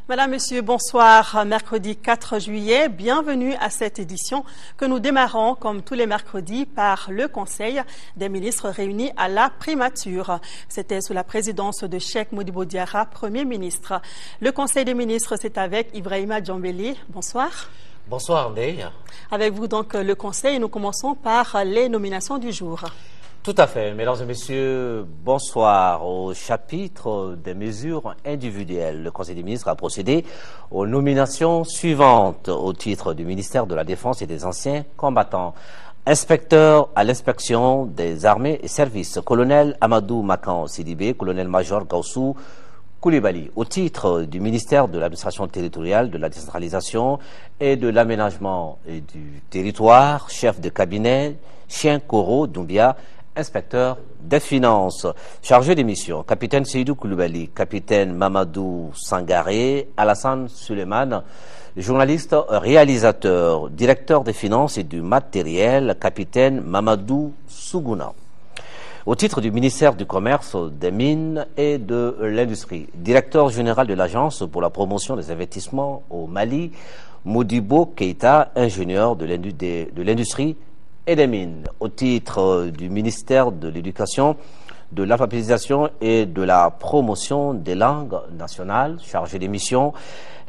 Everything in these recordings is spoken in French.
Madame, Monsieur, bonsoir. Mercredi 4 juillet, bienvenue à cette édition que nous démarrons comme tous les mercredis par le Conseil des ministres réunis à la primature. C'était sous la présidence de Cheikh Modibo Diarra, Premier ministre. Le Conseil des ministres, c'est avec Ibrahima Djambeli. Bonsoir. Bonsoir, Ndeye. Avec vous donc le Conseil, nous commençons par les nominations du jour. Tout à fait. Mesdames et messieurs, bonsoir. Au chapitre des mesures individuelles, le Conseil des ministres a procédé aux nominations suivantes au titre du ministère de la Défense et des anciens combattants. Inspecteur à l'inspection des armées et services, colonel Amadou Makan Sidibé, colonel-major Gaussou Koulibaly. Au titre du ministère de l'administration territoriale, de la décentralisation et de l'aménagement du territoire, chef de cabinet, Chien Koro Doumbia, inspecteur des finances. Chargé des missions, capitaine Seydou Koulibaly, capitaine Mamadou Sangaré, Alassane Suleiman, journaliste réalisateur, directeur des finances et du matériel, capitaine Mamadou Sougouna. Au titre du ministère du Commerce, des Mines et de l'Industrie, directeur général de l'Agence pour la promotion des investissements au Mali, Modibo Keita, ingénieur de l'Industrie et des Mines. Au titre du ministère de l'Éducation, de l'alphabétisation et de la promotion des langues nationales, chargé des missions,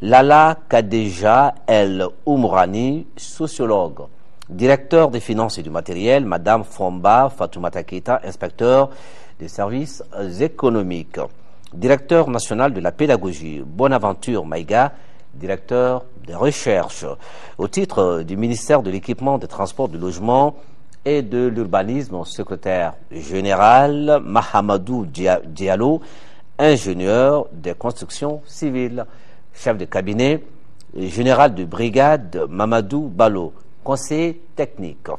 Lala Kadeja El Oumrani, sociologue. Directeur des finances et du matériel, Madame Fomba Fatoumata Keita, inspecteur des services économiques. Directeur national de la pédagogie, Bonaventure Maïga, directeur des recherches. Au titre du ministère de l'équipement, des transports, du logement et de l'urbanisme, secrétaire général, Mahamadou Diallo, ingénieur des constructions civiles. Chef de cabinet, général de brigade, Mamadou Balo, conseiller technique.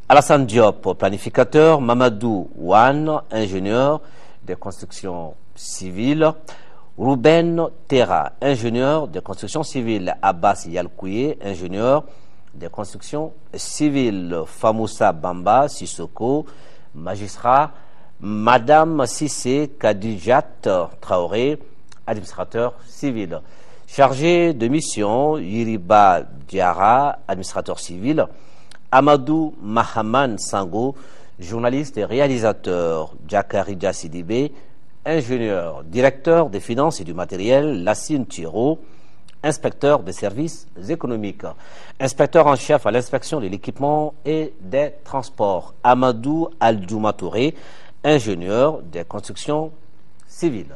Alassane Diop, planificateur, Mamadou Ouane, ingénieur des constructions civiles. Ruben Terra, ingénieur de construction civile. Abbas Yalkouye, ingénieur de construction civile. Famoussa Bamba Sissoko, magistrat. Madame Sissé Kadijat Traoré, administrateur civil. Chargé de mission, Yiriba Diarra, administrateur civil. Amadou Mahaman Sango, journaliste et réalisateur. Djakarija Sidibé, ingénieur, directeur des finances et du matériel, Lassine Thiro, inspecteur des services économiques, inspecteur en chef à l'inspection de l'équipement et des transports, Amadou Aldjouma Touré, ingénieur des constructions civiles.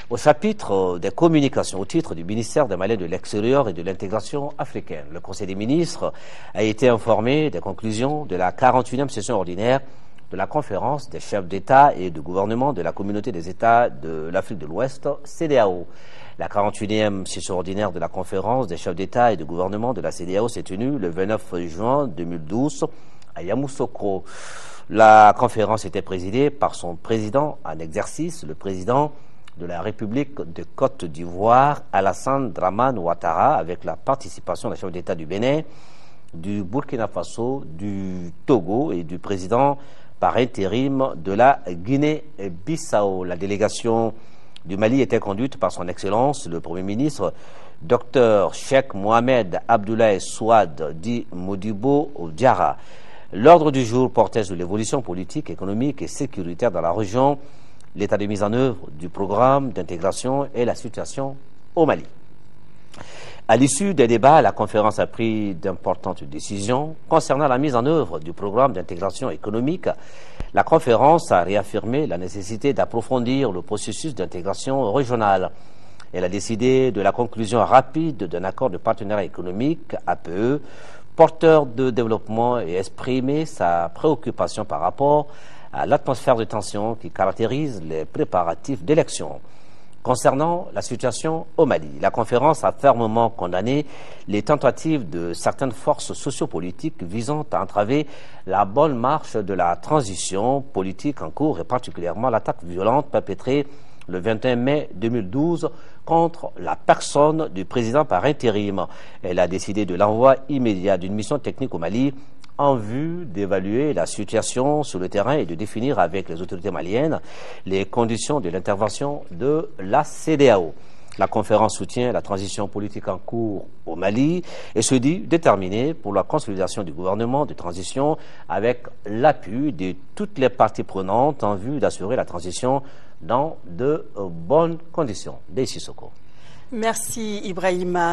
Au chapitre des communications, au titre du ministère des Maliens de l'Extérieur et de l'intégration africaine, le Conseil des ministres a été informé des conclusions de la 41e session ordinaire de la conférence des chefs d'État et de gouvernement de la communauté des États de l'Afrique de l'Ouest, CEDEAO. La 41e session ordinaire de la conférence des chefs d'État et de gouvernement de la CEDEAO s'est tenue le 29 juin 2012 à Yamoussoukro. La conférence était présidée par son président en exercice, le président de la République de Côte d'Ivoire, Alassane Dramane Ouattara, avec la participation des chefs d'État du Bénin, du Burkina Faso, du Togo et du président par intérim de la Guinée-Bissau. La délégation du Mali était conduite par son Excellence, le Premier ministre, Dr Cheikh Mohamed Abdoulaye Souad dit Modibo Diarra. L'ordre du jour portait sur l'évolution politique, économique et sécuritaire dans la région, l'état de mise en œuvre du programme d'intégration et la situation au Mali. À l'issue des débats, la conférence a pris d'importantes décisions concernant la mise en œuvre du programme d'intégration économique. La conférence a réaffirmé la nécessité d'approfondir le processus d'intégration régionale. Elle a décidé de la conclusion rapide d'un accord de partenariat économique, APE, porteur de développement et exprimé sa préoccupation par rapport à l'atmosphère de tension qui caractérise les préparatifs d'élection. Concernant la situation au Mali, la conférence a fermement condamné les tentatives de certaines forces sociopolitiques visant à entraver la bonne marche de la transition politique en cours et particulièrement l'attaque violente perpétrée le 21 mai 2012 contre la personne du président par intérim. Elle a décidé de l'envoi immédiat d'une mission technique au Mali en vue d'évaluer la situation sur le terrain et de définir avec les autorités maliennes les conditions de l'intervention de la CEDEAO. La conférence soutient la transition politique en cours au Mali et se dit déterminée pour la consolidation du gouvernement de transition avec l'appui de toutes les parties prenantes en vue d'assurer la transition dans de bonnes conditions. Daisy Soko. Merci Ibrahima.